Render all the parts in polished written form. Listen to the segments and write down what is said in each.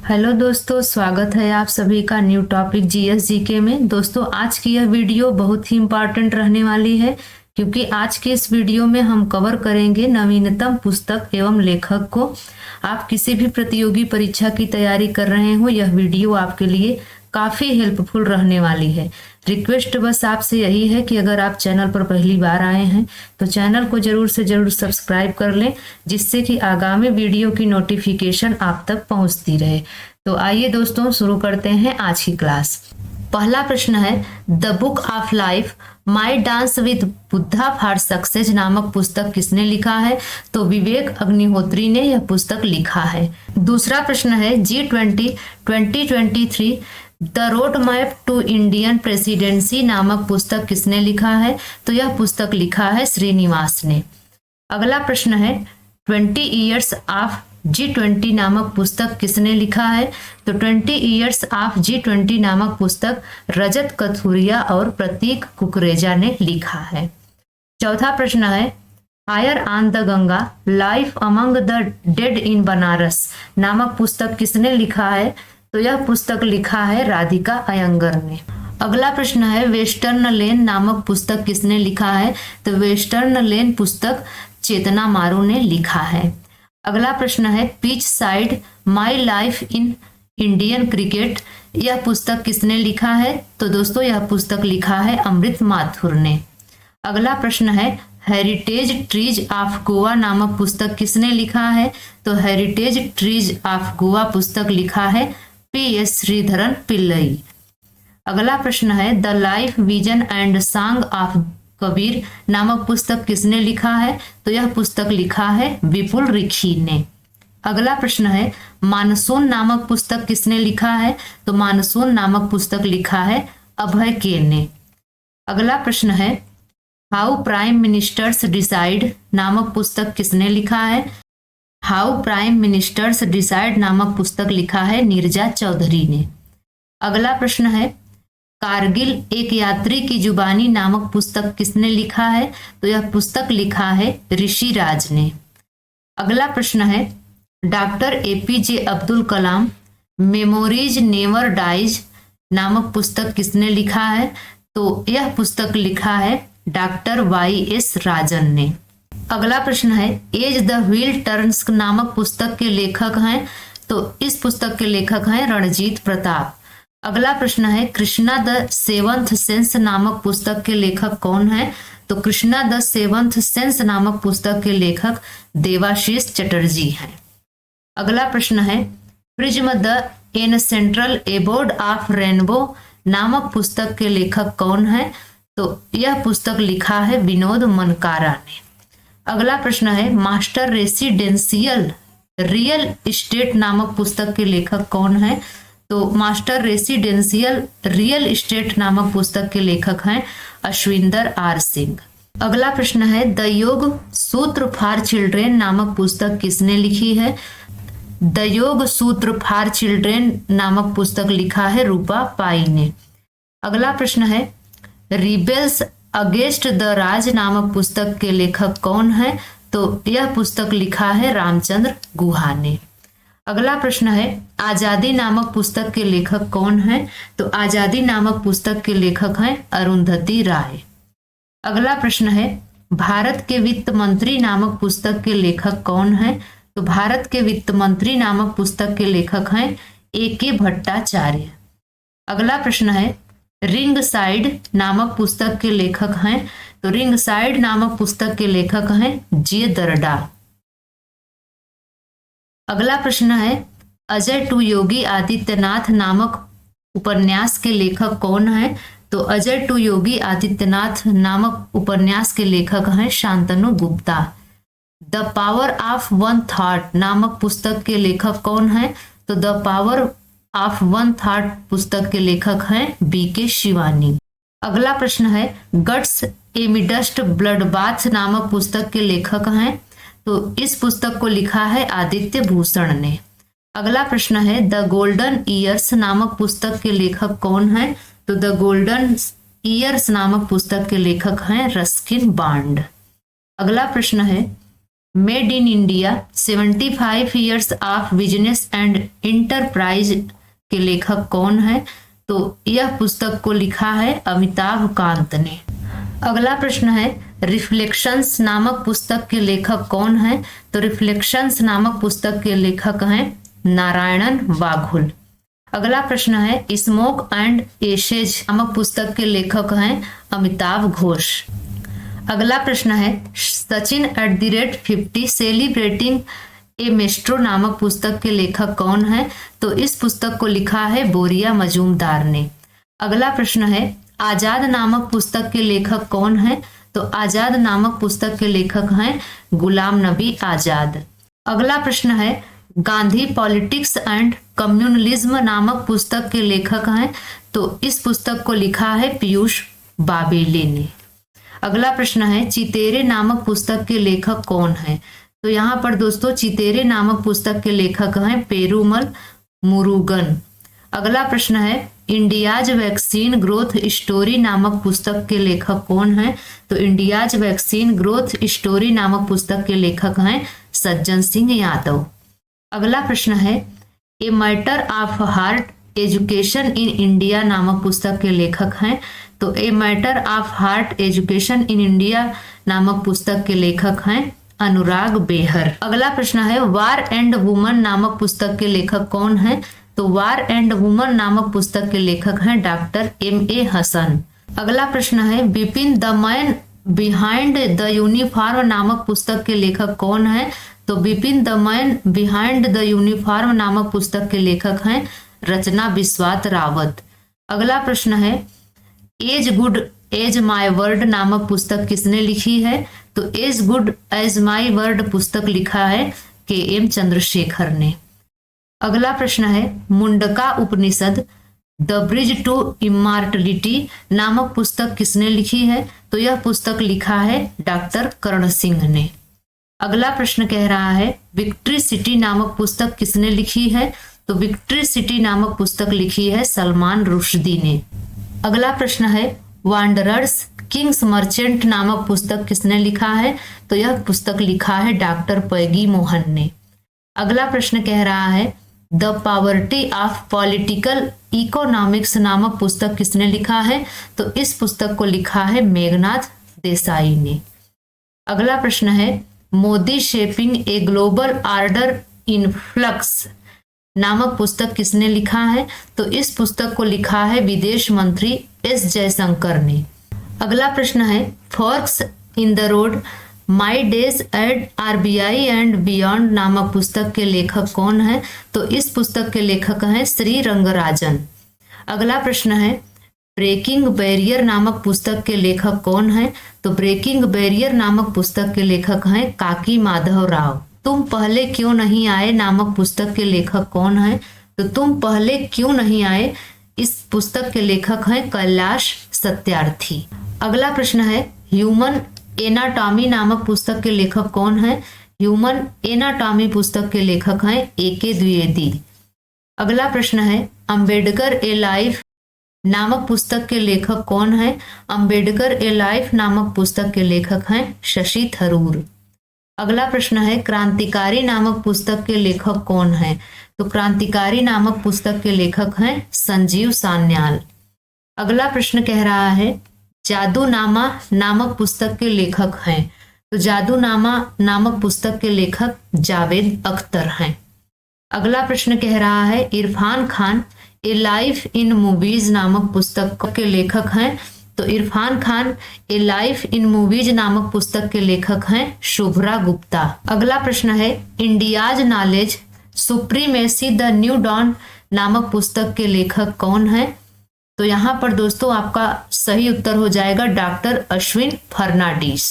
Hello दोस्तों, स्वागत है आप सभी का न्यू टॉपिक जीएस जीके में। दोस्तों, आज की यह वीडियो बहुत ही इम्पोर्टेंट रहने वाली है क्योंकि आज के इस वीडियो में हम कवर करेंगे नवीनतम पुस्तक एवं लेखक को। आप किसी भी प्रतियोगी परीक्षा की तैयारी कर रहे हो, यह वीडियो आपके लिए काफ़ी हेल्पफुल रहने वाली है। रिक्वेस्ट बस आपसे यही है कि अगर आप चैनल पर पहली बार आए हैं तो चैनल को जरूर से जरूर सब्सक्राइब कर लें, जिससे कि आगामी वीडियो की नोटिफिकेशन आप तक पहुंचती रहे। तो आइए दोस्तों, शुरू करते हैं आज की क्लास। पहला प्रश्न है, the book of life my dance with Buddha for success नामक पुस्तक किसने लिखा है? तो विवेक अग्निहोत्री ने यह पुस्तक लिखा है। दूसरा प्रश्न है, G20 2023 the road map to Indian presidency नामक पुस्तक किसने लिखा है? तो यह पुस्तक लिखा है श्रीनिवास ने। अगला प्रश्न है, 20 ईयर्स ऑफ G20 नामक पुस्तक किसने लिखा है? तो 20 ईयर्स ऑफ G20 नामक पुस्तक रजत कथुरिया और प्रतीक कुकरेजा ने लिखा है। चौथा प्रश्न है, fire on the Ganga life among the dead in Banaras नामक पुस्तक किसने लिखा है? तो यह पुस्तक लिखा है राधिका अयंगर ने। अगला प्रश्न है, वेस्टर्न लेन नामक पुस्तक किसने लिखा है? तो वेस्टर्न लेन पुस्तक चेतना मारू ने लिखा है। अगला प्रश्न है, pitch side my life in Indian cricket यह पुस्तक किसने लिखा है? तो दोस्तों, यह पुस्तक लिखा है अमृत माथुर ने। अगला प्रश्न है, हेरिटेज ट्रीज ऑफ गोवा नामक पुस्तक किसने लिखा है? तो हेरिटेज ट्रीज ऑफ गोवा पुस्तक लिखा है PS श्रीधरन पिल्लई। अगला प्रश्न है, the life vision and song of Kabir नामक पुस्तक किसने लिखा है? तो यह पुस्तक लिखा है विपुल रिखी ने। अगला प्रश्न है, मानसून नामक पुस्तक किसने लिखा है? तो मानसून नामक पुस्तक लिखा है अभय के ने। अगला प्रश्न है, हाउ प्राइम मिनिस्टर्स डिसाइड नामक पुस्तक किसने लिखा है? हाउ प्राइम मिनिस्टर्स डिसाइड नामक पुस्तक लिखा है नीरजा चौधरी ने। अगला प्रश्न है, कारगिल एक यात्री की जुबानी नामक पुस्तक किसने लिखा है? तो यह पुस्तक लिखा है ऋषि राज ने। अगला प्रश्न है, doctor APJ Abdul Kalam memories never dies नामक पुस्तक किसने लिखा है? तो यह पुस्तक लिखा है डॉक्टर YS राजन ने। अगला प्रश्न है, एज द व्हील टर्न्स नामक पुस्तक के लेखक हैं? तो इस पुस्तक के लेखक हैं रणजीत प्रताप। अगला प्रश्न है, कृष्णा द सेवंथ सेंस नामक पुस्तक के लेखक कौन है? तो कृष्णा द सेवंथ सेंस नामक पुस्तक के लेखक देवाशीष चटर्जी हैं। अगला प्रश्न है, prism the in central abode of rainbow नामक पुस्तक के लेखक कौन है? तो यह पुस्तक लिखा है विनोद मनकारा ने। अगला प्रश्न है, मास्टर रेसिडेंशियल रियल इस्टेट नामक पुस्तक के लेखक कौन है? तो मास्टर रेसिडेंशियल रियल इस्टेट नामक पुस्तक के लेखक हैं अश्विंदर R सिंह। अगला प्रश्न है, द योग सूत्र फॉर चिल्ड्रेन नामक पुस्तक किसने लिखी है? द योग सूत्र फॉर चिल्ड्रेन नामक पुस्तक लिखा है रूपा पाई ने। अगला प्रश्न है, रिबेल्स अगेंस्ट द राज नामक पुस्तक के लेखक कौन है? तो यह पुस्तक लिखा है रामचंद्र गुहा ने। अगला प्रश्न है, आजादी नामक पुस्तक के लेखक कौन है? तो आजादी नामक पुस्तक के लेखक हैं अरुंधति राय। अगला प्रश्न है, भारत के वित्त मंत्री नामक पुस्तक के लेखक कौन है? तो भारत के वित्त मंत्री नामक पुस्तक के लेखक हैं AK भट्टाचार्य। अगला प्रश्न है, रिंग साइड नामक पुस्तक के लेखक हैं? तो रिंग साइड नामक पुस्तक के लेखक हैं J दरडा। अगला प्रश्न है, अजय टू योगी आदित्यनाथ नामक उपन्यास के लेखक कौन है? तो अजय टू योगी आदित्यनाथ नामक उपन्यास के लेखक हैं Shantanu Gupta. The power of one thought नामक पुस्तक के लेखक कौन है? तो the power of one thought पुस्तक के लेखक हैं BK शिवानी। अगला प्रश्न है, गट्स एमिडस्ट ब्लड बाथ नामक पुस्तक के लेखक हैं? तो इस पुस्तक को लिखा है आदित्य भूषण ने। अगला प्रश्न है, द गोल्डन ईयर्स नामक पुस्तक के लेखक कौन है? तो द गोल्डन ईयर्स नामक पुस्तक के लेखक हैं रस्किन बॉन्ड। अगला प्रश्न है, made in India 75 years of business and enterprise के लेखक कौन है? तो यह पुस्तक को लिखा है अमिताभ कांत ने। अगला प्रश्न है रिफ्लेक्शंस नामक पुस्तक के लेखक कौन है? तो रिफ्लेक्शंस नामक पुस्तक के लेखक हैं नारायणन बाघुल। अगला प्रश्न है स्मोक एंड एशेज नामक पुस्तक के लेखक हैं अमिताभ घोष। अगला प्रश्न है सचिन @50 सेलिब्रेटिंग ए मेस्ट्रो नामक पुस्तक के लेखक कौन है? तो इस पुस्तक को लिखा है बोरिया मजूमदार ने। अगला प्रश्न है आजाद नामक पुस्तक के लेखक कौन है? तो आजाद नामक पुस्तक के लेखक हैं गुलाम नबी आजाद। अगला प्रश्न है गांधी पॉलिटिक्स एंड कम्युनलिज्म नामक पुस्तक के लेखक हैं, तो इस पुस्तक को लिखा है पीयूष बाबेले ने। अगला प्रश्न है चितेरे नामक पुस्तक के लेखक कौन है? तो यहाँ पर दोस्तों चितेरे नामक पुस्तक के लेखक हैं पेरूमल मुरुगन। अगला प्रश्न है इंडियाज वैक्सीन ग्रोथ स्टोरी नामक पुस्तक के लेखक कौन है? तो इंडियाज वैक्सीन ग्रोथ स्टोरी नामक पुस्तक के लेखक हैं सज्जन सिंह यादव। अगला प्रश्न है a matter of heart education in India नामक पुस्तक के लेखक हैं, तो a matter of heart education in India नामक पुस्तक के लेखक हैं अनुराग बेहर। अगला प्रश्न है वार एंड वुमन नामक पुस्तक के लेखक कौन है? तो वार एंड वुमन नामक पुस्तक के लेखक हैं डॉक्टर MA हसन। अगला प्रश्न है Bipin the man behind the uniform नामक पुस्तक के लेखक कौन है? तो Bipin the man behind the uniform नामक पुस्तक के लेखक हैं रचना बिस्वात रावत। अगला प्रश्न है as good as my word नामक पुस्तक किसने लिखी है? तो as good as my word पुस्तक लिखा है KM चंद्रशेखर ने। अगला प्रश्न है Mundaka Upanishad the bridge to immortality नामक पुस्तक किसने लिखी है? तो यह पुस्तक लिखा है डॉक्टर कर्ण सिंह ने। अगला प्रश्न कह रहा है विक्ट्री सिटी नामक पुस्तक किसने लिखी है? तो विक्ट्री सिटी नामक पुस्तक लिखी है सलमान रुश्दी ने। अगला प्रश्न है वांडरर्स किंग्स मर्चेंट नामक पुस्तक किसने लिखा है? तो यह पुस्तक लिखा है डॉक्टर पैगी मोहन ने। अगला प्रश्न कह रहा है the poverty of political economics नामक पुस्तक किसने लिखा है? तो इस पुस्तक को लिखा है मेघनाथ देसाई ने। अगला प्रश्न है Modi shaping a global order in flux नामक पुस्तक किसने लिखा है? तो इस पुस्तक को लिखा है विदेश मंत्री S जयशंकर ने। अगला प्रश्न है forex in the road my days at RBI and beyond नामक पुस्तक के लेखक कौन है? तो इस पुस्तक के लेखक हैं श्री रंगराजन। अगला प्रश्न है ब्रेकिंग बैरियर नामक पुस्तक के लेखक कौन है? तो ब्रेकिंग बैरियर नामक पुस्तक के लेखक हैं काकी माधव राव। तुम पहले क्यों नहीं आए नामक पुस्तक के लेखक कौन है? तो तुम पहले क्यों नहीं आए इस पुस्तक के लेखक हैं कैलाश सत्यार्थी। अगला प्रश्न है ह्यूमन एनाटॉमी नामक पुस्तक के लेखक कौन है? ह्यूमन एनाटॉमी पुस्तक के लेखक हैं AK द्विवेदी। अगला प्रश्न है अंबेडकर ए लाइफ नामक पुस्तक के लेखक कौन है? अंबेडकर ए लाइफ नामक पुस्तक के लेखक हैं शशि थरूर। अगला प्रश्न है क्रांतिकारी नामक पुस्तक के लेखक कौन है? तो क्रांतिकारी नामक पुस्तक के लेखक हैं संजीव सान्याल। अगला प्रश्न कह रहा है जादूनामा नामक पुस्तक के लेखक हैं, तो जादूनामा नामक पुस्तक के लेखक जावेद अख्तर हैं। अगला प्रश्न कह रहा है इरफान खान ए लाइफ इन मूवीज नामक पुस्तक के लेखक हैं, तो इरफान खान ए लाइफ इन मूवीज नामक पुस्तक के लेखक हैं शुभ्रा गुप्ता। अगला प्रश्न है India's knowledge supremacy the new dawn नामक पुस्तक के लेखक कौन है? तो यहाँ पर दोस्तों आपका सही उत्तर हो जाएगा डॉक्टर अश्विन फर्नांडिस।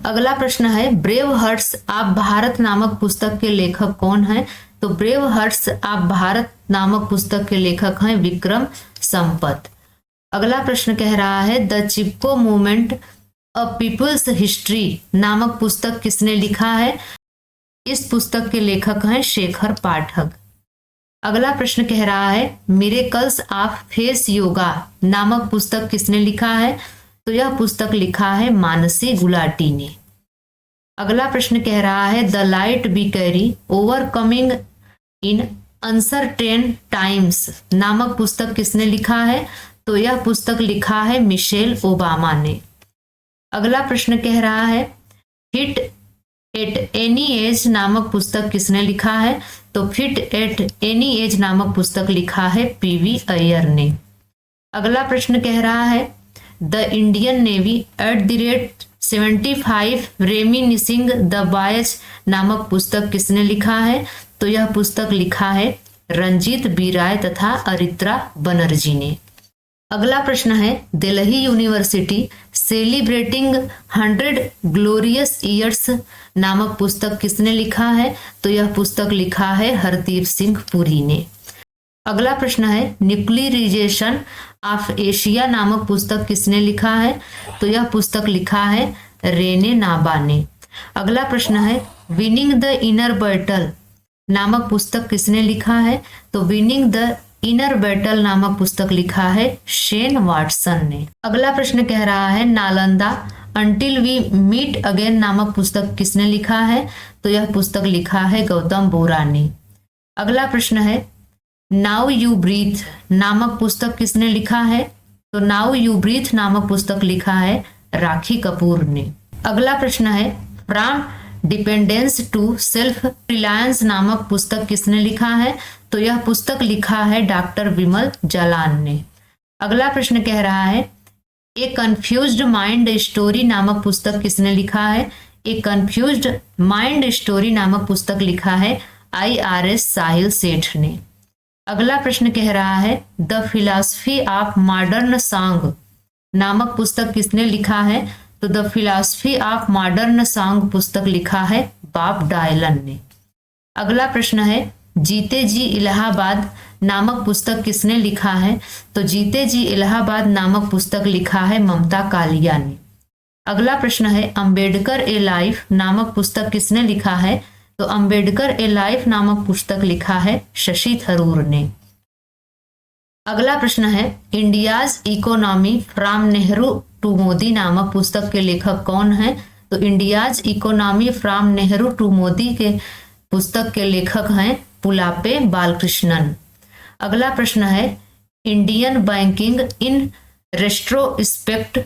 अगला प्रश्न है ब्रेव हार्ट्स ऑफ भारत नामक पुस्तक के लेखक कौन है? तो ब्रेव हार्ट्स ऑफ भारत नामक पुस्तक के लेखक हैं विक्रम संपत। अगला प्रश्न कह रहा है the Chipko movement a people's history नामक पुस्तक किसने लिखा है? इस पुस्तक के लेखक हैं शेखर पाठक। अगला प्रश्न कह रहा है मिरेकल्स ऑफ फेस योगा नामक पुस्तक किसने लिखा है? तो यह पुस्तक लिखा है मानसी गुलाटी ने। अगला प्रश्न कह रहा है the light we carry overcoming in uncertain times नामक पुस्तक किसने लिखा है? तो यह पुस्तक लिखा है मिशेल ओबामा ने। अगला प्रश्न कह रहा है फिट एट एनी एज नामक पुस्तक किसने लिखा है? तो फिट एट एनी एज नामक पुस्तक लिखा है पीवी अय्यर ने। अगला प्रश्न कह रहा है the Indian navy @75 reminiscing the boys नामक पुस्तक किसने लिखा है? तो यह पुस्तक लिखा है रंजीत बी राय तथा अरित्रा बनर्जी ने। अगला प्रश्न है Delhi university celebrating 100 glorious years नामक पुस्तक किसने लिखा है? तो यह पुस्तक लिखा है हरदीप सिंह पुरी ने। अगला प्रश्न है न्यूक्लियराइजेशन ऑफ एशिया नामक पुस्तक किसने लिखा है? तो यह पुस्तक लिखा है रेने नाबा ने। अगला प्रश्न है विनिंग द इनर बैटल नामक पुस्तक किसने लिखा है? तो विनिंग द इनर बैटल नामक पुस्तक लिखा है शेन वाटसन ने। अगला प्रश्न कह रहा है Nalanda until we meet again नामक पुस्तक किसने लिखा है? तो यह पुस्तक लिखा है गौतम बोरा ने। अगला प्रश्न है नाउ यू ब्रीथ नामक पुस्तक किसने लिखा है? तो नाउ यू ब्रीथ नामक पुस्तक लिखा है राखी कपूर ने। अगला प्रश्न है from dependence to self reliance नामक पुस्तक किसने लिखा है? तो यह पुस्तक लिखा है डॉक्टर विमल जालान ने। अगला प्रश्न कह रहा है ए कंफ्यूज्ड माइंड स्टोरी नामक पुस्तक किसने लिखा है? ए कंफ्यूज्ड माइंड स्टोरी नामक पुस्तक लिखा है IRS साहिल सेठ ने। अगला प्रश्न कह रहा है the philosophy of modern song नामक पुस्तक किसने लिखा है? तो the philosophy of modern song पुस्तक लिखा है बॉब डायलन ने। अगला प्रश्न है जीते जी इलाहाबाद नामक पुस्तक किसने लिखा है? तो जीते जी इलाहाबाद नामक पुस्तक लिखा है ममता कालिया ने। अगला प्रश्न है अंबेडकर ए लाइफ नामक पुस्तक किसने लिखा है? तो अंबेडकर ए लाइफ नामक पुस्तक लिखा है शशि थरूर ने। अगला प्रश्न है India's economy from Nehru to Modi नामक पुस्तक के लेखक कौन है? तो India's economy from Nehru to Modi के पुस्तक के लेखक हैं पुलापे बालकृष्णन। अगला प्रश्न है Indian banking in retrospect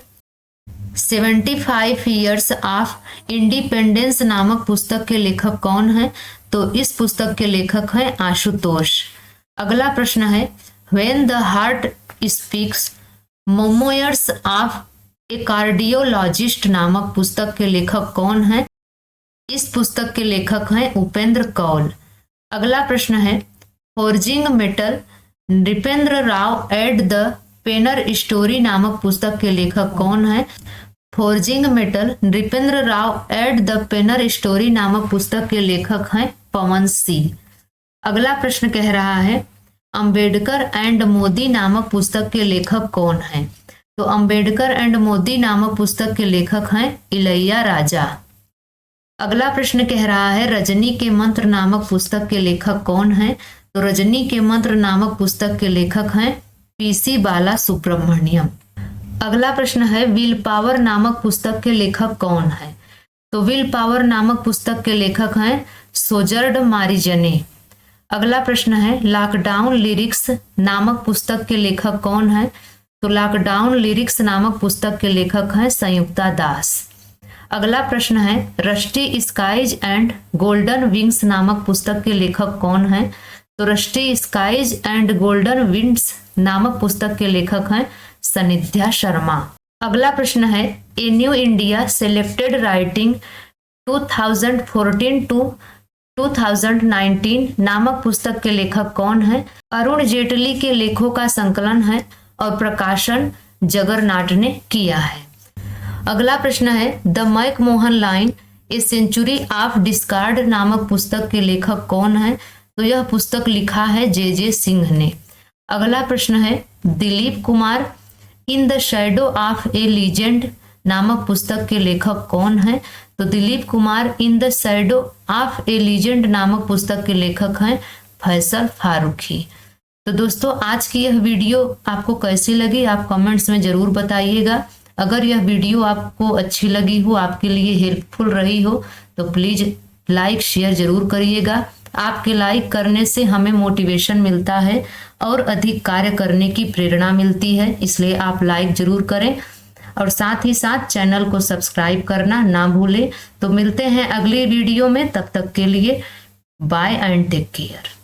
75 years of independence नामक पुस्तक के लेखक कौन है? तो इस पुस्तक के लेखक हैं आशुतोष। अगला प्रश्न है when the heart speaks memoirs of A cardiologist नामक पुस्तक के लेखक कौन है? इस पुस्तक के लेखक हैं उपेंद्र कौल। अगला प्रश्न है forging metal Nripendra Rao at the Penner story नामक पुस्तक के लेखक कौन है? Forging metal Nripendra Rao at the Penner story नामक पुस्तक के लेखक हैं पवन सिंह। अगला प्रश्न कह रहा है अंबेडकर एंड मोदी नामक पुस्तक के लेखक कौन है? तो अंबेडकर एंड मोदी नामक पुस्तक के लेखक हैं इलैया राजा। अगला प्रश्न कह रहा है रजनी के मंत्र नामक पुस्तक के लेखक कौन है? तो रजनी के मंत्र नामक पुस्तक के लेखक हैं PC बाला सुब्रमण्यम। अगला प्रश्न है विल पावर नामक पुस्तक के लेखक कौन है? तो विल पावर नामक पुस्तक के लेखक हैं सोजर्ड मारिजने। अगला प्रश्न है लॉकडाउन लिरिक्स नामक पुस्तक के लेखक कौन है? तो लॉकडाउन लिरिक्स नामक पुस्तक के लेखक हैं संयुक्ता दास। अगला प्रश्न है rusty skies and golden wings नामक पुस्तक के लेखक कौन है? तो rusty skies and golden wings नामक पुस्तक के लेखक हैं सनिध्या शर्मा। अगला प्रश्न है a new India selected writing 2014 to 2019 नामक पुस्तक के लेखक कौन है? अरुण जेटली के लेखों का संकलन है और प्रकाशन जगरनाट ने किया है। अगला प्रश्न है the McMahon line a century of discord नामक पुस्तक के लेखक कौन है? तो यह पुस्तक लिखा है JJ सिंह ने। अगला प्रश्न है Dilip Kumar in the shadow of A legend नामक पुस्तक के लेखक कौन है? तो Dilip Kumar in the shadow of A legend नामक पुस्तक के लेखक हैं फैसल फारूकी। तो दोस्तों आज की यह वीडियो आपको कैसी लगी आप कमेंट्स में जरूर बताइएगा। अगर यह वीडियो आपको अच्छी लगी हो, आपके लिए हेल्पफुल रही हो, तो प्लीज लाइक शेयर जरूर करिएगा। आपके लाइक करने से हमें मोटिवेशन मिलता है और अधिक कार्य करने की प्रेरणा मिलती है, इसलिए आप लाइक जरूर करें और साथ ही साथ चैनल को सब्सक्राइब करना ना भूलें। तो मिलते हैं अगली वीडियो में, तब तक के लिए बाय एंड टेक केयर।